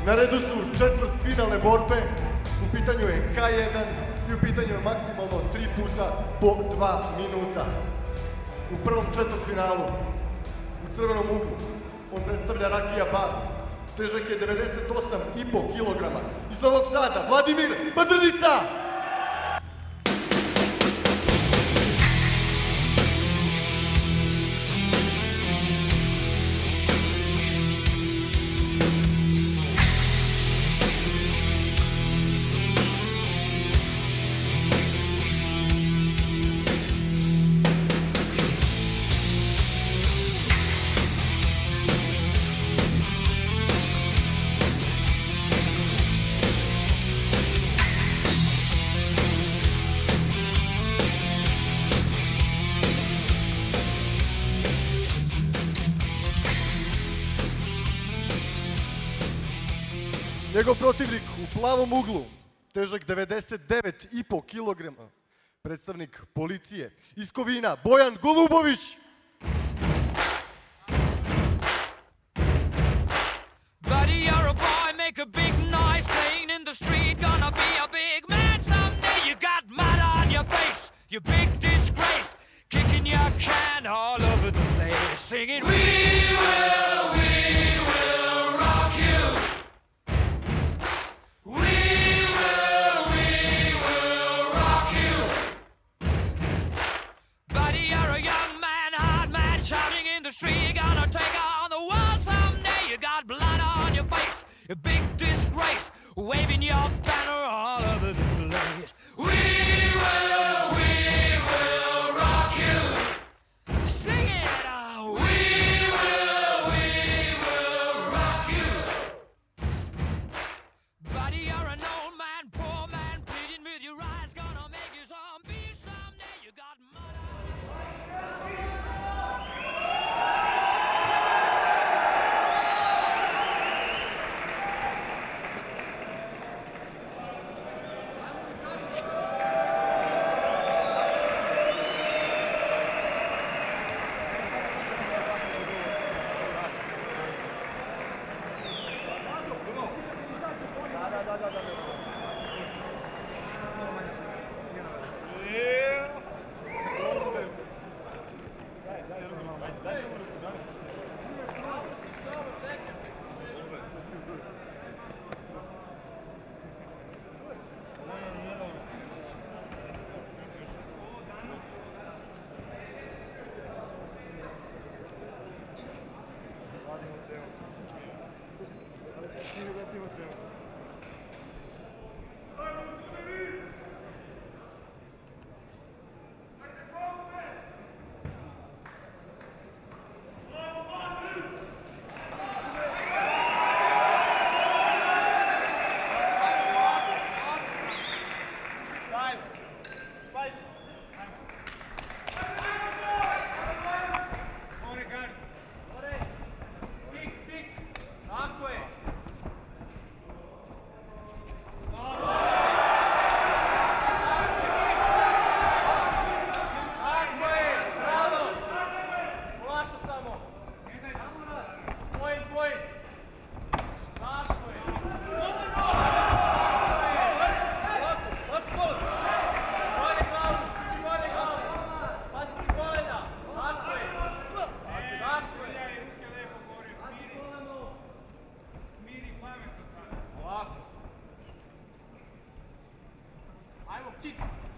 Na redu su četvrtfinalne borbe, u pitanju je K1 i u pitanju je maksimalno 3 puta po 2 minuta. U prvom četvrtfinalu, u crvenom uglu, on predstavlja Rakija Bar, težak je 98,5 kg. Iz Novog Sada, Vladimir Badrnica! Njegov protivnik u plavom uglu, težak 99,5 kg, predstavnik policije iz Kovina, Bojan Golubović. Buddy, you're a boy, make a big noise, playing in the street, gonna be a big man someday. You got mud on your face, you big disgrace, kicking your can all over the place, singing, we will rock you. Shouting in the street, gonna take on the world someday. You got blood on your face, a big disgrace, waving your banner all over the place. We will rock you. Sing it out. We will rock you. Buddy, you're an old man, poor man, pleading with your eyes, gonna make you zombie someday. You got mud on your face.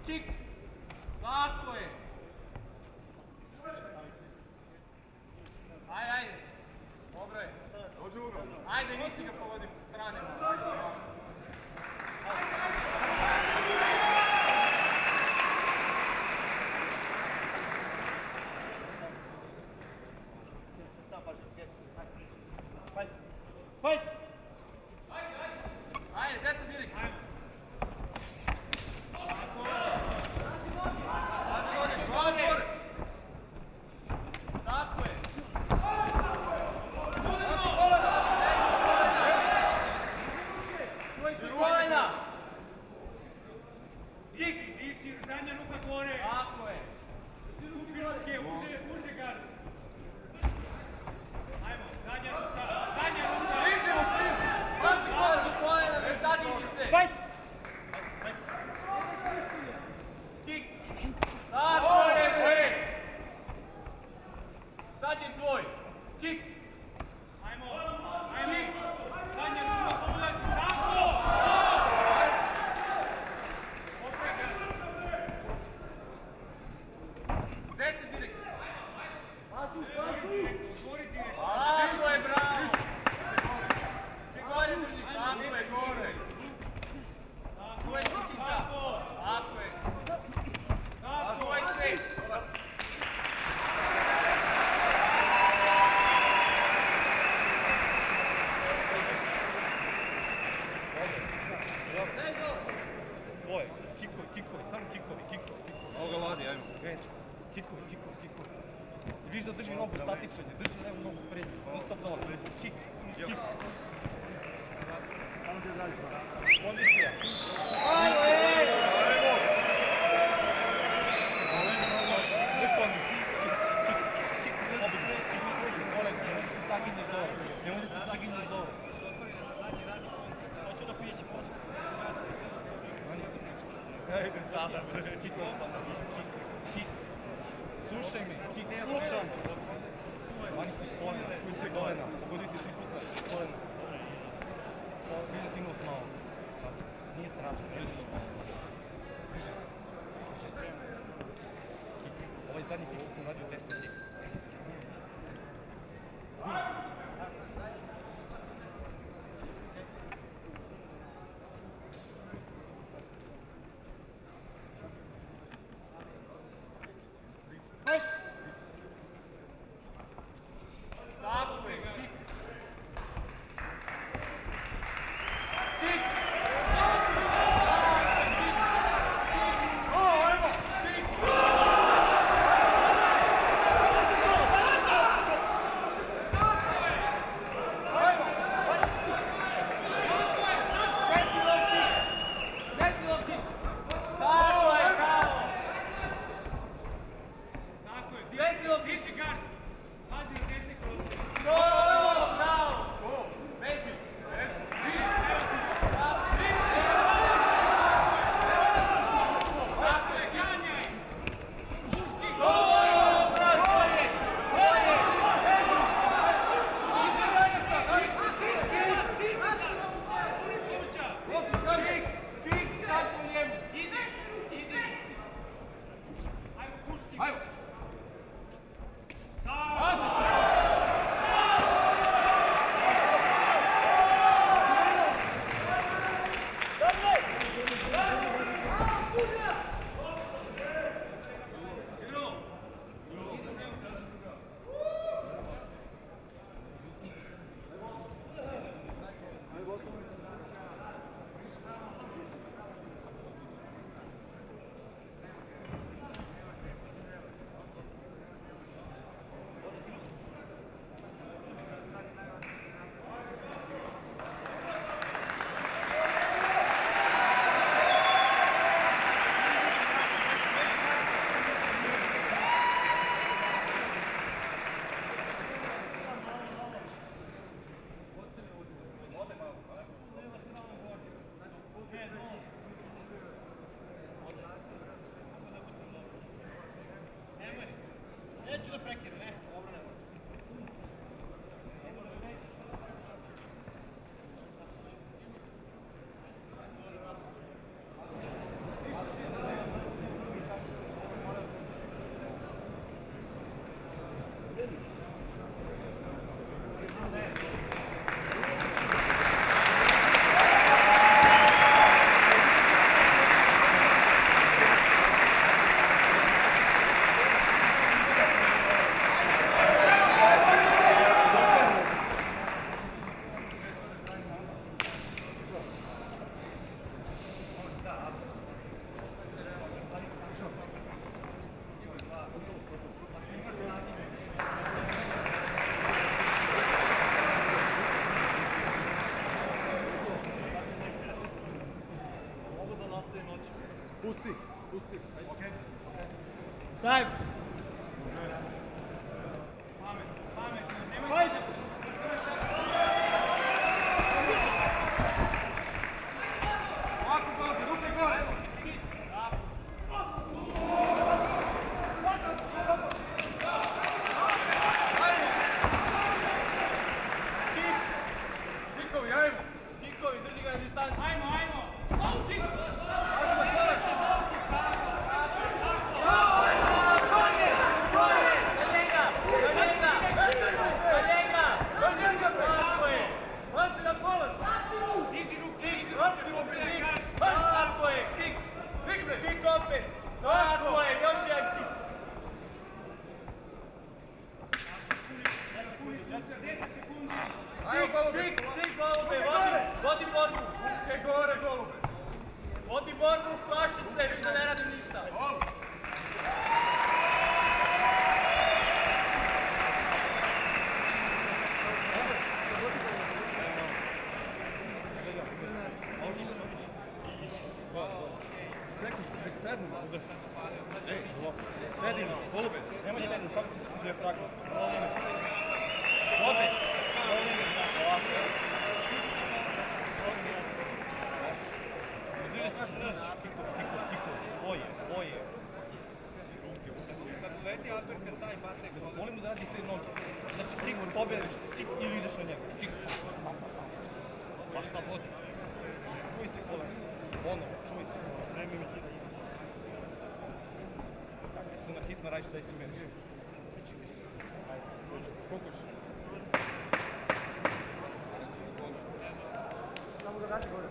Kik! Tako je! Ajde! Dobro je! Ajde, nisi ga povodi po strane. Fight! Ajde, desno direkt! Uže gard. Ajmo, zadnja ruka. Kikovi. I viš da drži nogu statičan, drži levu nogu prednju, non stop dole, kik. Samo ti odradiš malo. Kondicija. Viš kondiciju, kik, obično, nemoj da se saginješ dole. Hoću da pijeći posle. Ejde sada, bre. Kik. Slušaj me, kik, slušam. Vani si kolena, čuj se kolena. Zgoditi 3 puta, kolena. Vidje ti nos malo. Nije strašno, ne vidiš. Ovaj zadnji kik sam radio 10 kik. Pusti. Okej. Time. Pamet. Ovako gore, ruke gore. Kikovi, ajmo. Kikovi, drži ga na distanci. Ajmo. Kik opet! Tako je, još jedan kik! Ajmo golube! Kik golube, vodi borbu! Ruke gore golube! Vodi borbu, plašit se, više ne radi ništa! rekao si, nek sednu. Ej, sedimo, golube, nemoj sednu, samo ti se dijafragma. Ode! Boje. Kad leti Alberka taj bacaj, molim da radi te noge. Znači kik, pobjeriš se, kik ili ideš na njega. Kik. Baš na vodi. Čuj se kolena. Ponovo, čuj se. Spremi mi hit. Kad se na hit naradiš da ti meniš. Kokoš. Samo da radi gore.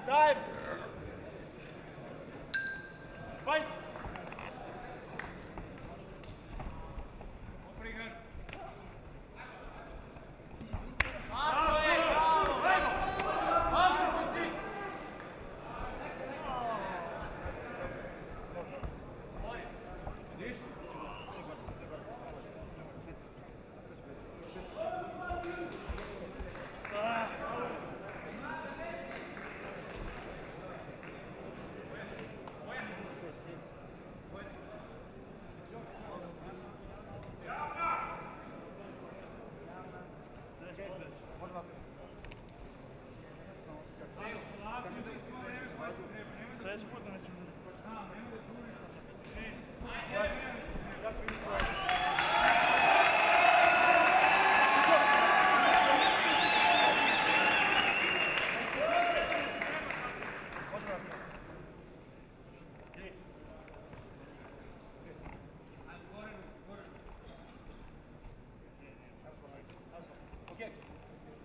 Time! Fight!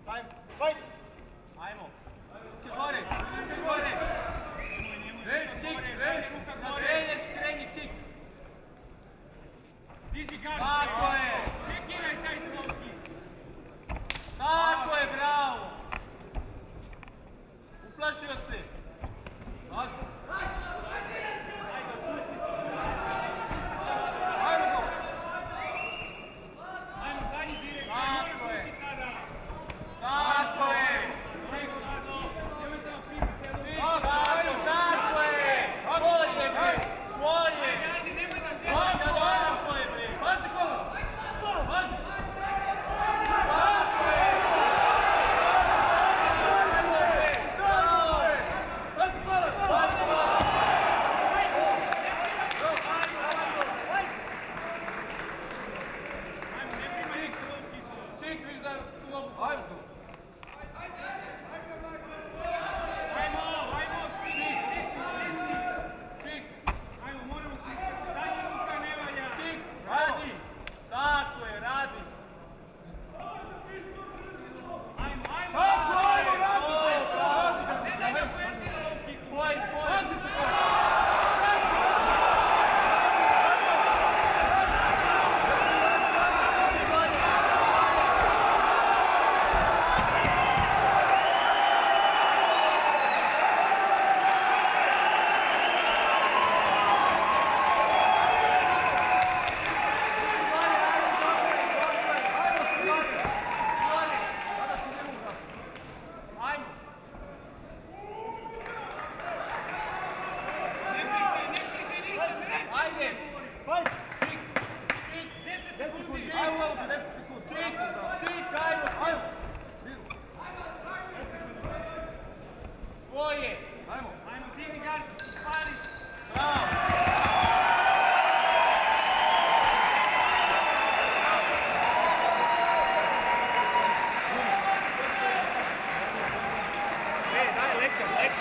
Time, fight! Ajmo! Gore! Gore! Kick! Kreni kick! Tako je! Čekiraj taj slow kick! Tako je, bravo! Uplašio se! Ajmo! Ajmo, zadnji direkt, Tako moraš je! ući sada! Tako je! Nemoj samo primiti sve ruke! Tako je! Svoje, bre! Svoje! Ajde, nemoj da Tako je, bre! Pazi kola! Pazi! Tako je! Pazi kola! Pazi kola! Kik, viš da tu mogu... Ajmo tu! Kik! Ajmo, moramo stisnuti, zadnja ruka ne valja! Kik! Radi! Tako je, radi! Ajmo, ajmo! Tako je! Radi! Ne daj da poentira low kicku! Pazi se kola! Svoje! Ajmo! Ajmo, digni gard, pali! Bravo! Daj, lekar!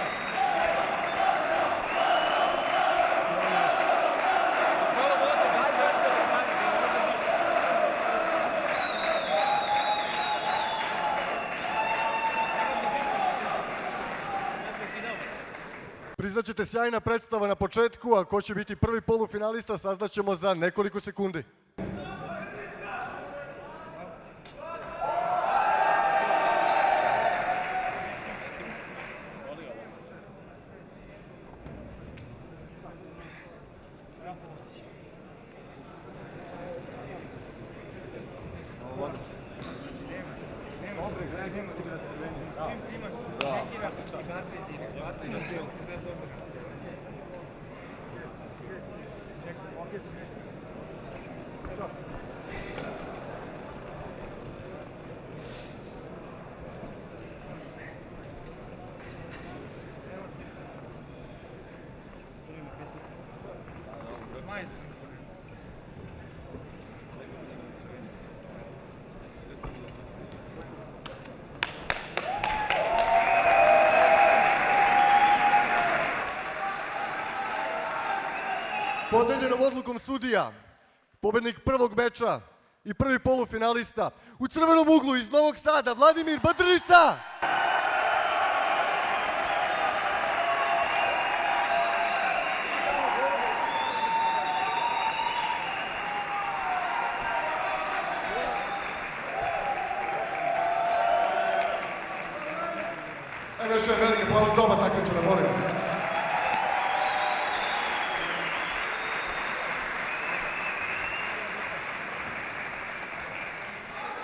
Priznaćete, sjajna predstava na početku, a ko će biti prvi polufinalista saznaćemo za nekoliko sekundi. Podeljenom odlukom sudija, pobednik prvog meča i prvi polufinalista u crvenom uglu iz Novog Sada, Vladimir Badrnica! Ajmo još jedan veliki aplauz za oba takmičara, molim vas.